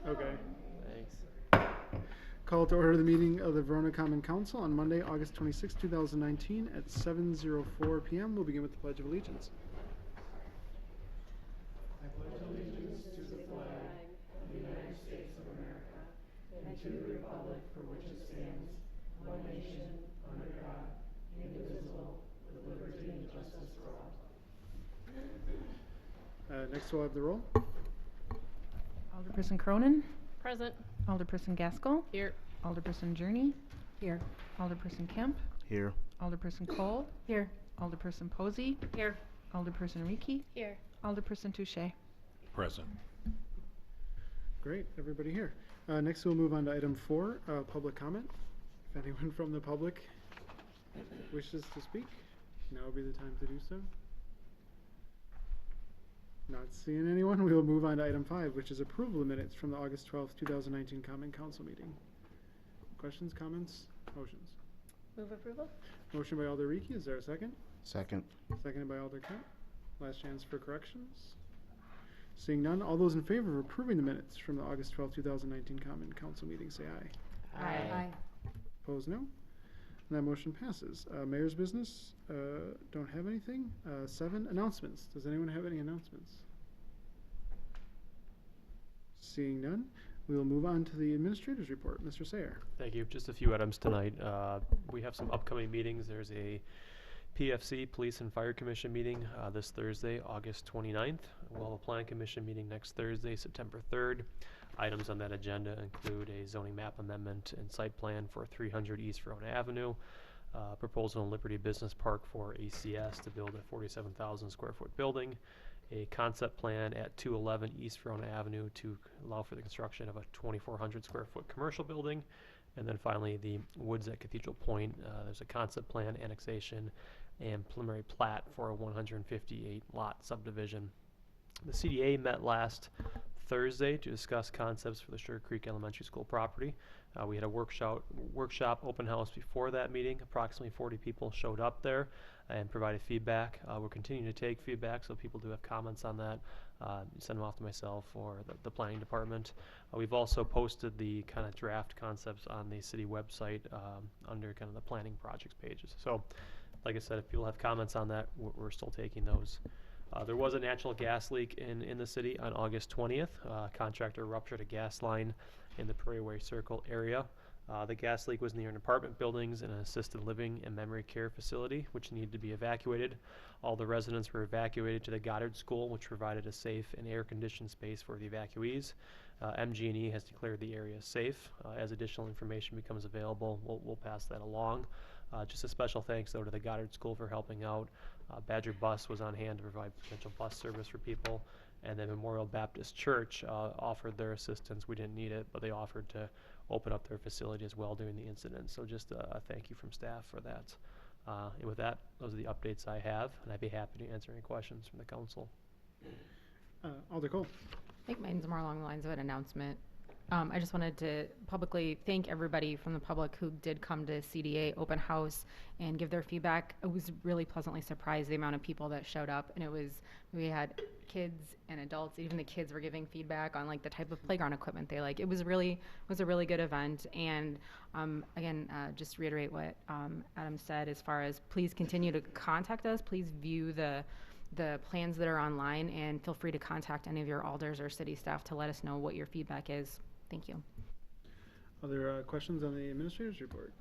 Okay. Thanks. Call to order the meeting of the Verona Common Council on Monday, August 26, 2019 at 7:04 p.m. We'll begin with the Pledge of Allegiance. I pledge allegiance to the flag of the United States of America and to the republic for which it stands, one nation, under God, indivisible, with liberty and justice for all. Next we'll have the roll. Alderperson Cronin. Present. Alderperson Gaskell. Here. Alderperson Journey. Here. Alderperson Kemp. Here. Alderperson Cole. Here. Alderperson Posey. Here. Alderperson Reekie. Here. Alderperson Touche. Present. Great, everybody here. Next we'll move on to item 4, public comment. If anyone from the public wishes to speak, now would be the time to do so. Not seeing anyone, we will move on to item 5, which is approval of minutes from the August 12th, 2019 Common Council meeting. Questions, comments, motions? Move approval? Motion by Alder Reekie, is there a second? Second. Seconded by Alder Kemp. Last chance for corrections. Seeing none, all those in favor of approving the minutes from the August 12th, 2019 Common Council meeting say aye. Aye. Opposed, no. And that motion passes. Mayor's business, don't have anything. 7, announcements. Does anyone have any announcements? Seeing none, we will move on to the administrator's report. Mr. Sayer. Thank you. Just a few items tonight. We have some upcoming meetings. There's a PFC, Police and Fire Commission meeting this Thursday, August 29th. We'll have a Plan Commission meeting next Thursday, September 3rd. Items on that agenda include a zoning map amendment and site plan for 300 East Verona Avenue, proposal in Liberty Business Park for ACS to build a 47,000 square foot building, a concept plan at 211 East Verona Avenue to allow for the construction of a 2,400 square foot commercial building, and then finally the Woods at Cathedral Point. There's a concept plan, annexation, and preliminary plat for a 158 lot subdivision. The CDA met last Thursday to discuss concepts for the Sugar Creek Elementary School property. We had a workshop open house before that meeting. Approximately 40 people showed up there and provided feedback. We're continuing to take feedback, so people do have comments on that. Send them off to myself or the planning department. We've also posted the kind of draft concepts on the city website under kind of the planning projects pages. So, like I said, if people have comments on that, we're still taking those. There was a natural gas leak in the city on August 20th. Contractor ruptured a gas line in the Prairie Way Circle area. The gas leak was near an apartment buildings and an assisted living and memory care facility, which needed to be evacuated. All the residents were evacuated to the Goddard School, which provided a safe and air-conditioned space for the evacuees. MG&E has declared the area safe. As additional information becomes available, we'll pass that along. Just a special thanks, though, to the Goddard School for helping out. Badger Bus was on hand to provide potential bus service for people, and then Memorial Baptist Church offered their assistance. We didn't need it, but they offered to open up their facility as well during the incident. So just a thank you from staff for that. And with that, those are the updates I have, and I'd be happy to answer any questions from the council. Alder Cole. I think mine's more along the lines of an announcement. I just wanted to publicly thank everybody from the public who did come to CDA open house and give their feedback. I was really pleasantly surprised the amount of people that showed up, and we had kids and adults. Even the kids were giving feedback on like the type of playground equipment they like. It was a really good event. And again, just reiterate what Adam said as far as please continue to contact us. Please view the plans that are online, and feel free to contact any of your alders or city staff to let us know what your feedback is. Thank you. Other questions on the administrator's report?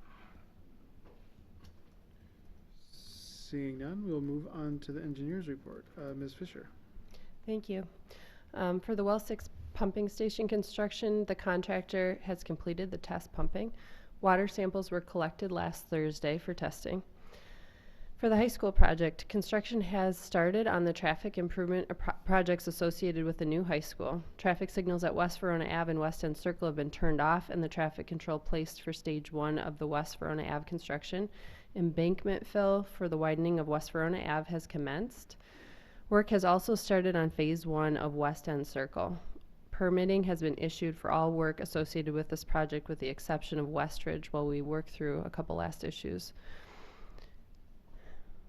Seeing none, we'll move on to the engineer's report. Ms. Fisher. Thank you. For the Well 6 pumping station construction, the contractor has completed the test pumping. Water samples were collected last Thursday for testing. For the high school project, construction has started on the traffic improvement projects associated with the new high school. Traffic signals at West Verona Ave and West End Circle have been turned off, and the traffic control placed for stage 1 of the West Verona Ave construction. Embankment fill for the widening of West Verona Ave has commenced. Work has also started on phase 1 of West End Circle. Permitting has been issued for all work associated with this project, with the exception of Westridge, while we work through a couple last issues.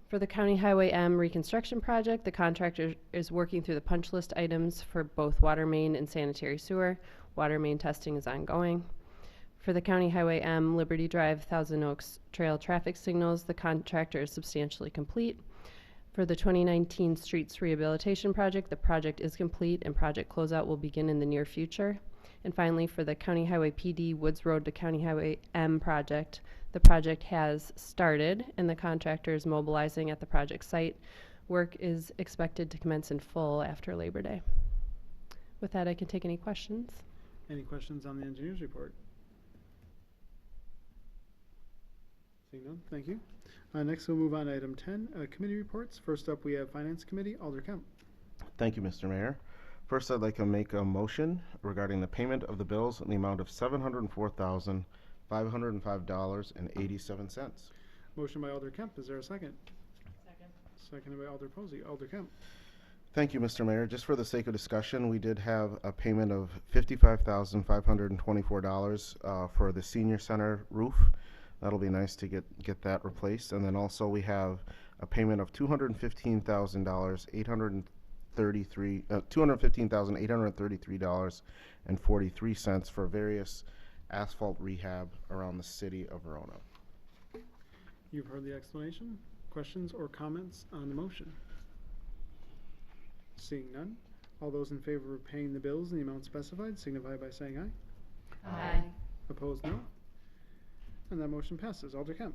For the County Highway M reconstruction project, the contractor is working through the punch list items for both water main and sanitary sewer. Water main testing is ongoing. For the County Highway M Liberty Drive Thousand Oaks Trail traffic signals, the contractor is substantially complete. For the 2019 Streets Rehabilitation Project, the project is complete and project closeout will begin in the near future. And finally, for the County Highway PD Woods Road to County Highway M project, the project has started and the contractor is mobilizing at the project site. Work is expected to commence in full after Labor Day. With that, I can take any questions. Any questions on the engineer's report? Seeing none, thank you. Next, we'll move on to item 10, committee reports. First up, we have Finance Committee. Alder Kemp. Thank you, Mr. Mayor. First, I'd like to make a motion regarding the payment of the bills in the amount of $704,505.87. Motion by Alder Kemp. Is there a second? Second. Seconded by Alder Posey. Alder Kemp. Thank you, Mr. Mayor. Just for the sake of discussion, we did have a payment of $55,524 for the senior center roof. That'll be nice to get that replaced. And then also we have a payment of $215,833.43 for various asphalt rehab around the city of Verona. You've heard the explanation. Questions or comments on the motion? Seeing none, all those in favor of paying the bills in the amount specified signify by saying aye. Aye. Opposed, no. And that motion passes. Alder Kemp.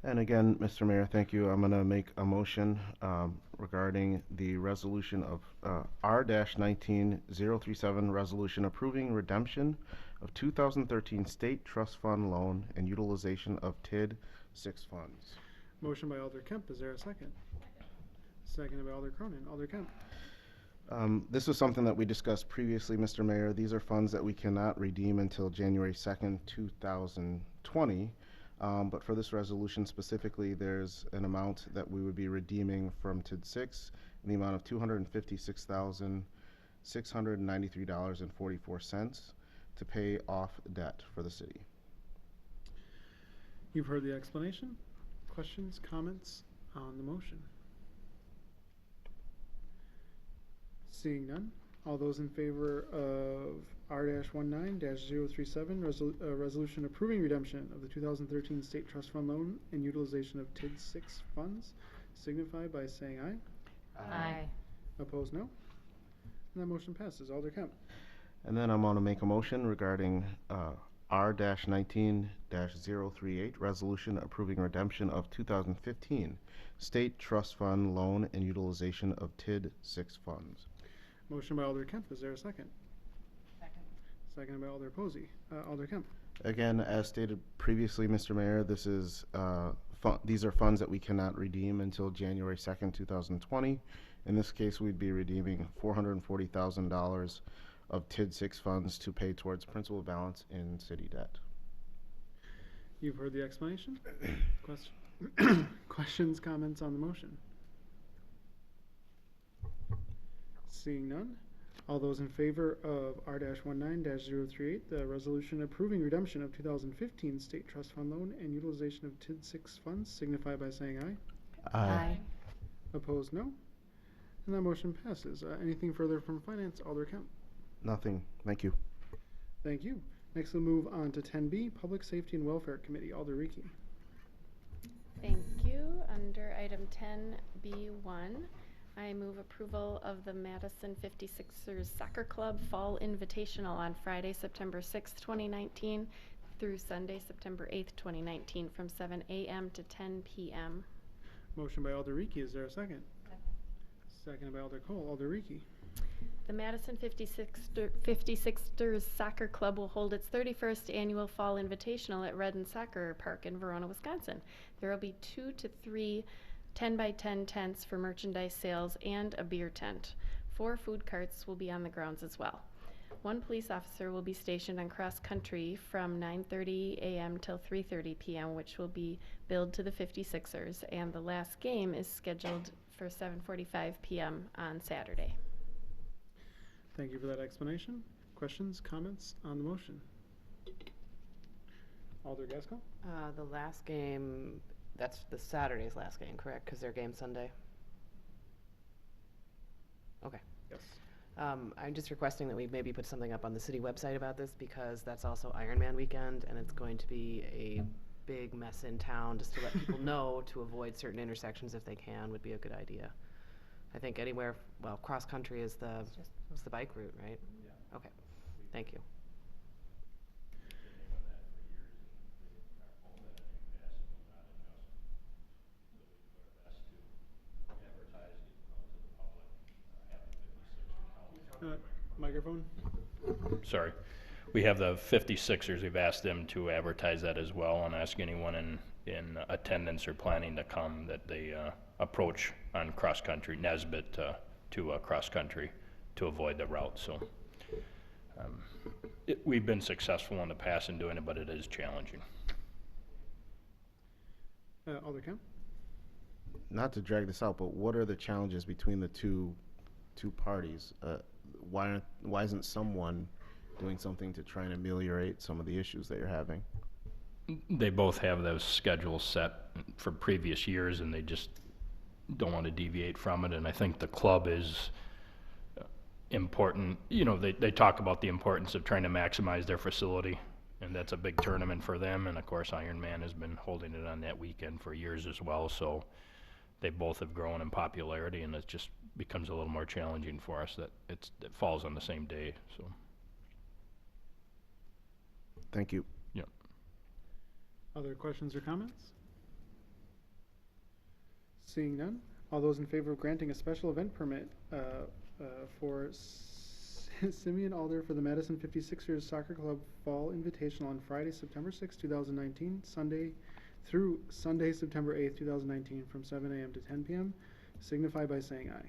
And again, Mr. Mayor, thank you. I'm going to make a motion regarding the resolution of R-19037, resolution approving redemption of 2013 State Trust Fund loan and utilization of TID 6 funds. Motion by Alder Kemp. Is there a second? Seconded by Alder Cronin. Alder Kemp. This was something that we discussed previously, Mr. Mayor. These are funds that we cannot redeem until January 2nd, 2020. But for this resolution specifically, there's an amount that we would be redeeming from TID 6 in the amount of $256,693.44 to pay off debt for the city. You've heard the explanation. Questions, comments on the motion? Seeing none, all those in favor of R-19-037, resolution approving redemption of the 2013 State Trust Fund loan and utilization of TID 6 funds, signify by saying aye. Aye. Opposed, no. And that motion passes. Alder Kemp. And then I'm going to make a motion regarding R-19-038, resolution approving redemption of 2015 State Trust Fund loan and utilization of TID 6 funds. Motion by Alder Kemp. Is there a second? Second. Seconded by Alder Posey. Alder Kemp. Again, as stated previously, Mr. Mayor, this is these are funds that we cannot redeem until January 2nd, 2020. In this case, we'd be redeeming $440,000 of TID 6 funds to pay towards principal balance in city debt. You've heard the explanation. Questions, comments on the motion? Seeing none, all those in favor of R-19-038, the resolution approving redemption of 2015 State Trust Fund loan and utilization of TID 6 funds, signify by saying aye. Aye. Opposed, no. And that motion passes. Anything further from Finance, Alder Kemp? Nothing. Thank you. Thank you. Next, we'll move on to 10B, Public Safety and Welfare Committee. Alder Rieke. Thank you. Under item 10B1, I move approval of the Madison 56ers Soccer Club Fall Invitational on Friday, September 6th, 2019 through Sunday, September 8th, 2019 from 7 a.m. to 10 p.m. Motion by Alder Rieke. Is there a second? Seconded by Alder Cole. Alder Rieke. The Madison 56ers Soccer Club will hold its 31st annual Fall Invitational at Redden Soccer Park in Verona, Wisconsin. There will be 2 to 3 10-by-10 tents for merchandise sales and a beer tent. 4 food carts will be on the grounds as well. 1 police officer will be stationed on cross country from 9:30 a.m. till 3:30 p.m., which will be billed to the 56ers, and the last game is scheduled for 7:45 p.m. on Saturday. Thank you for that explanation. Questions, comments on the motion? Alder Gaskell? The last game That's the Saturday's last game, correct? Because their game's Sunday? Okay. Yes. I'm just requesting that we maybe put something up on the city website about this, because that's also Ironman weekend, and it's going to be a big mess in town. Just to let people know to avoid certain intersections if they can would be a good idea. I think anywhere, well, cross-country is the bike route, right? Yeah. Okay, thank you. Microphone? Sorry. We have the 56ers. We've asked them to advertise that as well and ask anyone in attendance or planning to come that they approach on cross-country, Nesbit to cross-country to avoid the route. So we've been successful in the past in doing it, but it is challenging. Alder Kemp? Not to drag this out, but what are the challenges between the two parties? Why isn't someone doing something to try and ameliorate some of the issues that you're having? They both have those schedules set for previous years, and they just don't want to deviate from it. And I think the club is important. You know, they talk about the importance of trying to maximize their facility, and that's a big tournament for them. And of course, Ironman has been holding it on that weekend for years as well. So they both have grown in popularity, and it just becomes a little more challenging for us that it falls on the same day. So. Thank you. Yep. Other questions or comments? Seeing none, all those in favor of granting a special event permit for Simeon Alder for the Madison 56ers Soccer Club Fall Invitational on Friday, September 6, 2019, through Sunday, September 8, 2019, from 7 a.m. to 10 p.m., signify by saying aye.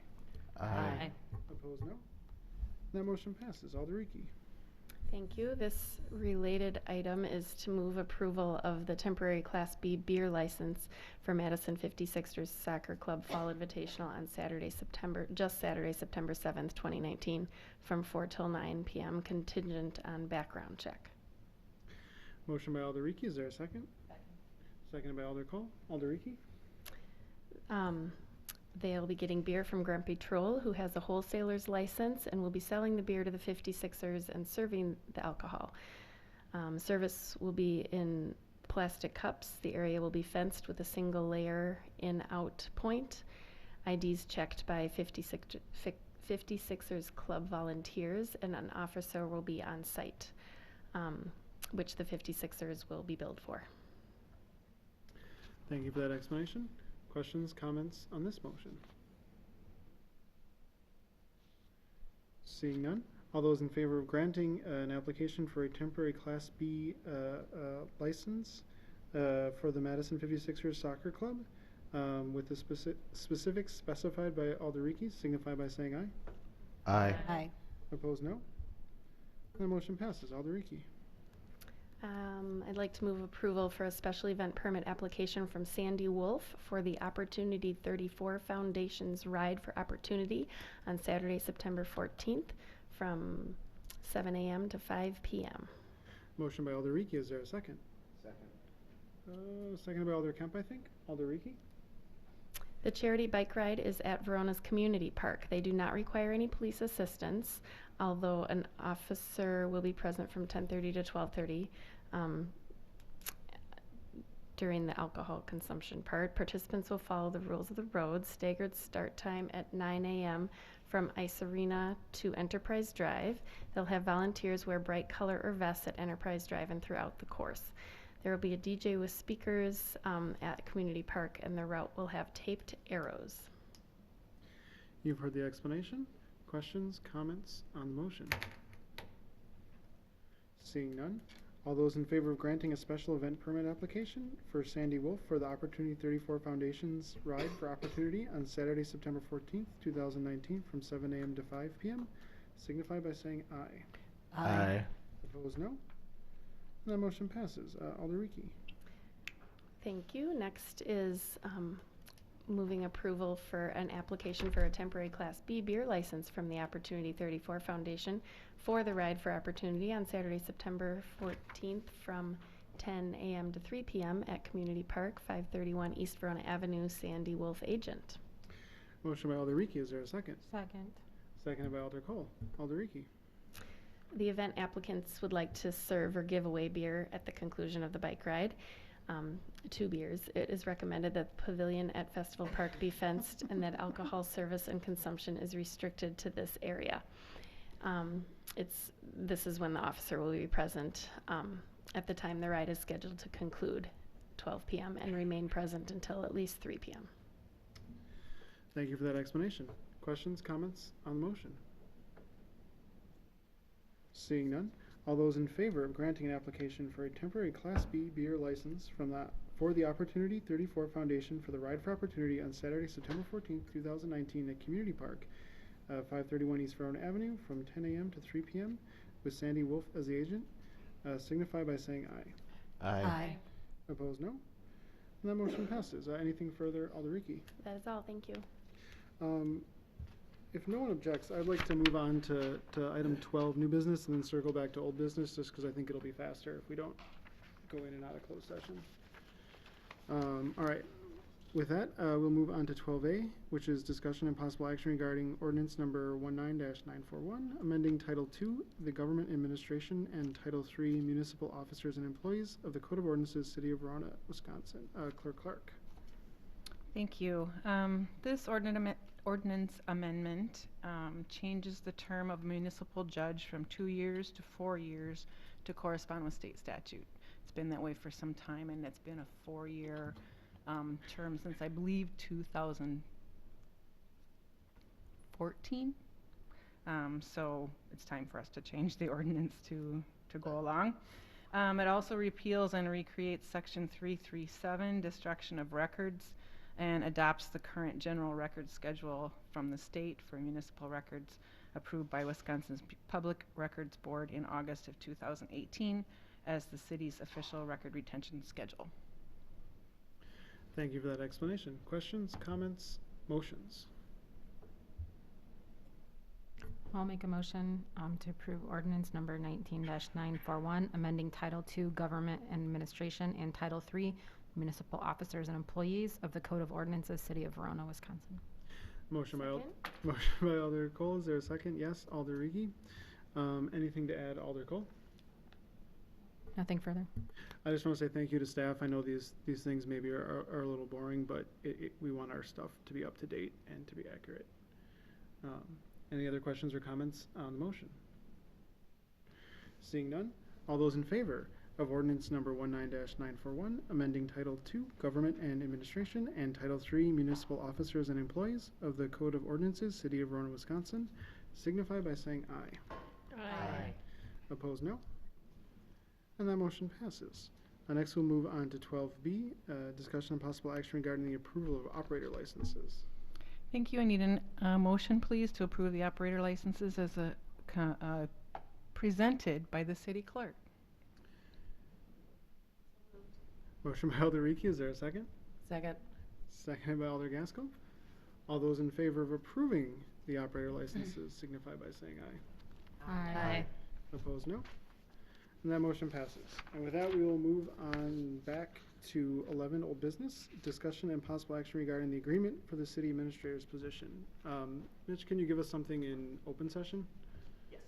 Aye. Opposed, no. That motion passes. Alderiki. Thank you. This related item is to move approval of the temporary Class B beer license for Madison 56ers Soccer Club Fall Invitational on Saturday, September 7th, 2019, from 4 till 9 p.m., contingent on background check. Motion by Alderiki. Is there a second? Seconded by Alder Cole. Alderiki. They'll be getting beer from Grumpy Troll, who has a wholesaler's license, and will be selling the beer to the 56ers and serving the alcohol. Service will be in plastic cups. The area will be fenced with a single layer in-out point. IDs checked by 56ers Club volunteers, and an officer will be on site, which the 56ers will be billed for. Thank you for that explanation. Questions, comments on this motion? Seeing none, all those in favor of granting an application for a temporary Class B license for the Madison 56ers Soccer Club with the specifics specified by Alderiki, signify by saying aye. Aye. Aye. Opposed, no. The motion passes. Alderiki. I'd like to move approval for a special event permit application from Sandy Wolf for the Opportunity 34 Foundation's Ride for Opportunity on Saturday, September 14th from 7 a.m. to 5 p.m. Motion by Alderiki. Is there a second? Second. Seconded by Alder Kemp, I think. Alderiki. The charity bike ride is at Verona's Community Park. They do not require any police assistance, although an officer will be present from 10:30 to 12:30 during the alcohol consumption part. Participants will follow the rules of the road. Staggered start time at 9 a.m. from Ice Arena to Enterprise Drive. They'll have volunteers wear bright color or vests at Enterprise Drive and throughout the course. There will be a DJ with speakers at Community Park, and the route will have taped arrows. You've heard the explanation. Questions, comments on the motion? Seeing none, all those in favor of granting a special event permit application for Sandy Wolf for the Opportunity 34 Foundation's Ride for Opportunity on Saturday, September 14th, 2019 from 7 a.m. to 5 p.m. signify by saying aye. Aye. Opposed, no. That motion passes. Alderiki. Thank you. Next is moving approval for an application for a temporary Class B beer license from the Opportunity 34 Foundation for the Ride for Opportunity on Saturday, September 14th from 10 a.m. to 3 p.m. at Community Park, 531 East Verona Avenue, Sandy Wolf Agent. Motion by Alder Rieke, is there a second? Second. Seconded by Alder Cole. Alder Rieke. The event applicants would like to serve or give away beer at the conclusion of the bike ride. 2 beers. It is recommended that the pavilion at Festival Park be fenced and that alcohol service and consumption is restricted to this area. This is when the officer will be present at the time the ride is scheduled to conclude, 12 p.m., and remain present until at least 3 p.m. Thank you for that explanation. Questions, comments on the motion? Seeing none, all those in favor of granting an application for a temporary Class B beer license for the Opportunity 34 Foundation for the Ride for Opportunity on Saturday, September 14th, 2019 at Community Park, 531 East Verona Avenue from 10 a.m. to 3 p.m. with Sandy Wolf as the agent, signify by saying aye. Aye. Opposed, no. And that motion passes. Anything further, Alder Rieke? That is all. Thank you. If no one objects, I'd like to move on to item 12, new business, and then circle back to old business, just because I think it'll be faster if we don't go in and out of closed session. All right. With that, we'll move on to 12A, which is discussion and possible action regarding ordinance number 19-941, amending Title II, the Government Administration, and Title III, Municipal Officers and Employees of the Code of Ordinances, City of Verona, Wisconsin. Clerk Clark. Thank you. This ordinance amendment changes the term of municipal judge from 2 years to 4 years to correspond with state statute. It's been that way for some time, and it's been a 4-year term since, I believe, 2014. So it's time for us to change the ordinance to go along. It also repeals and recreates Section 337, destruction of records, and adopts the current general record schedule from the state for municipal records approved by Wisconsin's Public Records Board in August of 2018 as the city's official record retention schedule. Thank you for that explanation. Questions, comments, motions? I'll make a motion to approve ordinance number 19-941, amending Title II, Government and Administration, and Title III, Municipal Officers and Employees of the Code of Ordinances, City of Verona, Wisconsin. Motion by Alder Cole. Is there a second? Yes. Alder Rieke. Anything to add, Alder Cole? Nothing further. I just want to say thank you to staff. I know these things maybe are a little boring, but we want our stuff to be up to date and to be accurate. Any other questions or comments on the motion? Seeing none, all those in favor of ordinance number 19-941, amending Title II, Government and Administration, and Title III, Municipal Officers and Employees of the Code of Ordinances, City of Verona, Wisconsin, signify by saying aye. Aye. Opposed, no. And that motion passes. Next, we'll move on to 12B, discussion and possible action regarding the approval of operator licenses. Thank you. I need a motion, please, to approve the operator licenses as presented by the city clerk. Motion by Alder Rieke. Is there a second? Second. Seconded by Alder Gaskell. All those in favor of approving the operator licenses signify by saying aye. Aye. Opposed, no. And that motion passes. And with that, we will move on back to 11, old business, discussion and possible action regarding the agreement for the city administrator's position. Mitch, can you give us something in open session? Yes.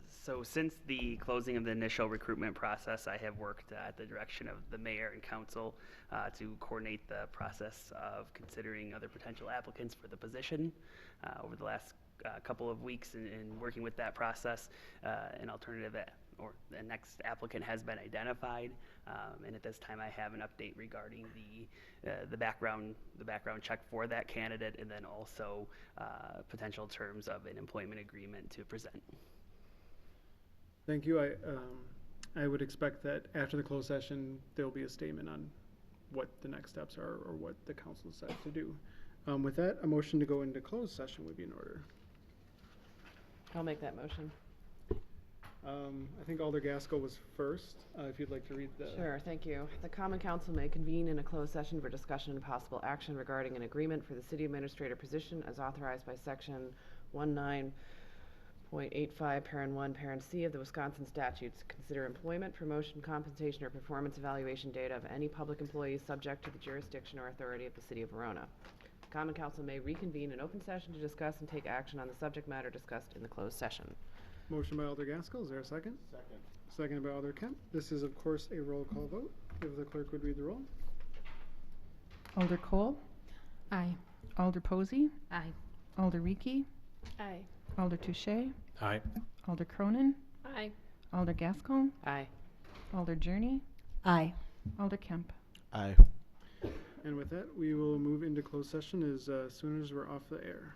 So since the closing of the initial recruitment process, I have worked at the direction of the mayor and council to coordinate the process of considering other potential applicants for the position. Over the last couple of weeks in working with that process, an alternative or the next applicant has been identified, and at this time I have an update regarding the background check for that candidate, and then also potential terms of an employment agreement to present. Thank you. I would expect that after the closed session, there'll be a statement on what the next steps are or what the council decides to do. With that, a motion to go into closed session would be in order. I'll make that motion. I think Alder Gaskell was first. If you'd like to read the... Sure, thank you. The Common Council may convene in a closed session for discussion and possible action regarding an agreement for the city administrator position as authorized by Section .85, parent 1, parent C of the Wisconsin statutes, consider employment, promotion, compensation, or performance evaluation data of any public employee subject to the jurisdiction or authority of the City of Verona. The Common Council may reconvene in open session to discuss and take action on the subject matter discussed in the closed session. Motion by Alder Gaskell, is there a second? Second. Seconded by Alder Kemp. This is, of course, a roll call vote. If the clerk would read the roll. Alder Cole, Aye. Alder Posey, Aye. Alder Rieke, Aye. Alder Touche, Aye. Alder Cronin, Aye. Alder Gascon, Aye. Alder Journey, Aye. Alder Kemp. Aye. And with that, we will move into closed session as soon as we're off the air.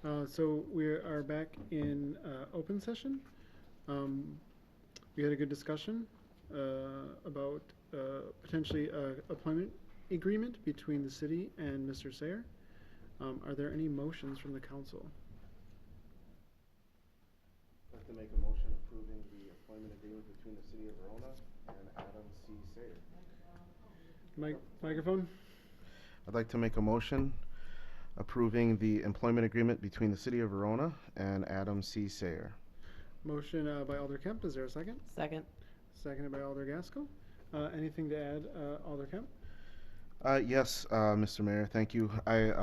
So we are back in open session. We had a good discussion about potentially employment agreement between the city and Mr. Sayer. Are there any motions from the council? I'd like to make a motion approving the employment agreement between the city of Verona and Adam C. Sayer. Microphone? I'd like to make a motion approving the employment agreement between the city of Verona and Adam C. Sayer. Motion by Alder Kemp. Is there a second? Second. Seconded by Alder Gaskell. Anything to add, Alder Kemp? Yes, Mr. Mayor, thank you. I,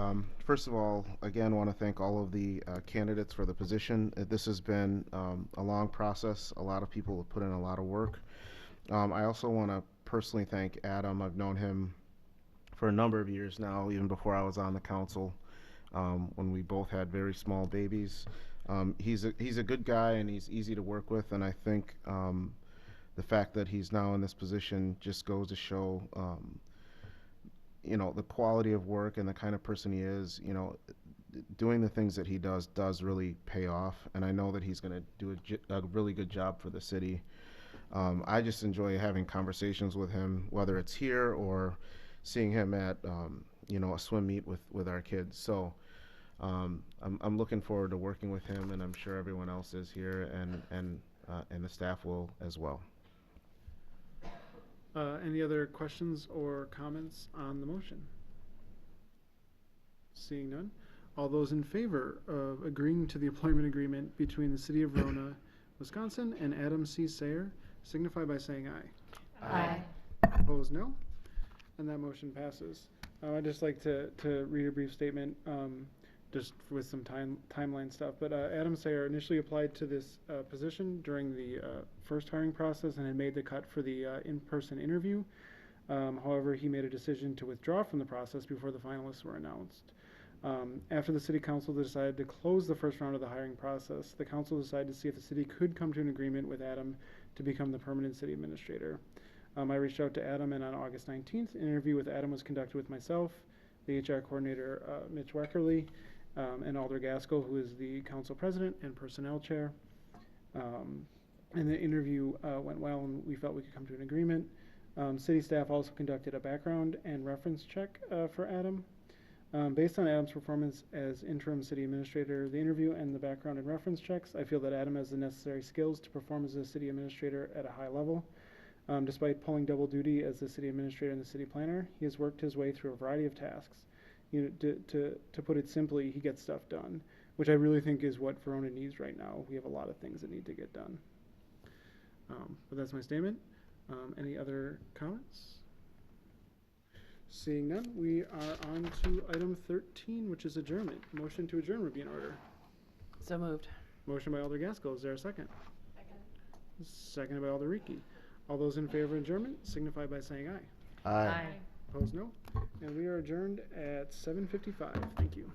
first of all, again, want to thank all of the candidates for the position. This has been a long process. A lot of people have put in a lot of work. I also want to personally thank Adam. I've known him for a number of years now, even before I was on the council, when we both had very small babies. He's a good guy, and he's easy to work with, and I think the fact that he's now in this position just goes to show you know, the quality of work and the kind of person he is. You know, doing the things that he does really pay off, and I know that he's going to do a really good job for the city. I just enjoy having conversations with him, whether it's here or seeing him at you know, a swim meet with our kids. So I'm looking forward to working with him, and I'm sure everyone else is here, and the staff will as well. Any other questions or comments on the motion? Seeing none. All those in favor of agreeing to the employment agreement between the city of Verona, Wisconsin and Adam C. Sayer signify by saying aye. Aye. Opposed, no. And that motion passes. I'd just like to read a brief statement, just with some timeline stuff. But Adam Sayer initially applied to this position during the first hiring process and had made the cut for the in-person interview. However, he made a decision to withdraw from the process before the finalists were announced. After the city council decided to close the first round of the hiring process, the council decided to see if the city could come to an agreement with Adam to become the permanent city administrator. I reached out to Adam, and on August 19th, an interview with Adam was conducted with myself, the HR coordinator, Mitch Weckerly, and Alder Gaskell, who is the council president and personnel chair. And the interview went well, and we felt we could come to an agreement. City staff also conducted a background and reference check for Adam. Based on Adam's performance as interim city administrator, the interview and the background and reference checks, I feel that Adam has the necessary skills to perform as a city administrator at a high level. Despite pulling double duty as the city administrator and the city planner, he has worked his way through a variety of tasks. You know, to put it simply, he gets stuff done, which I really think is what Verona needs right now. We have a lot of things that need to get done. But that's my statement. Any other comments? Seeing none, we are on to item 13, which is adjournment. Motion to adjourn would be in order. So moved. Motion by Alder Gaskell. Is there a second? Second. Seconded by Alder Rieke. All those in favor of adjournment signify by saying aye. Aye. Opposed, no. And we are adjourned at 7:55. Thank you.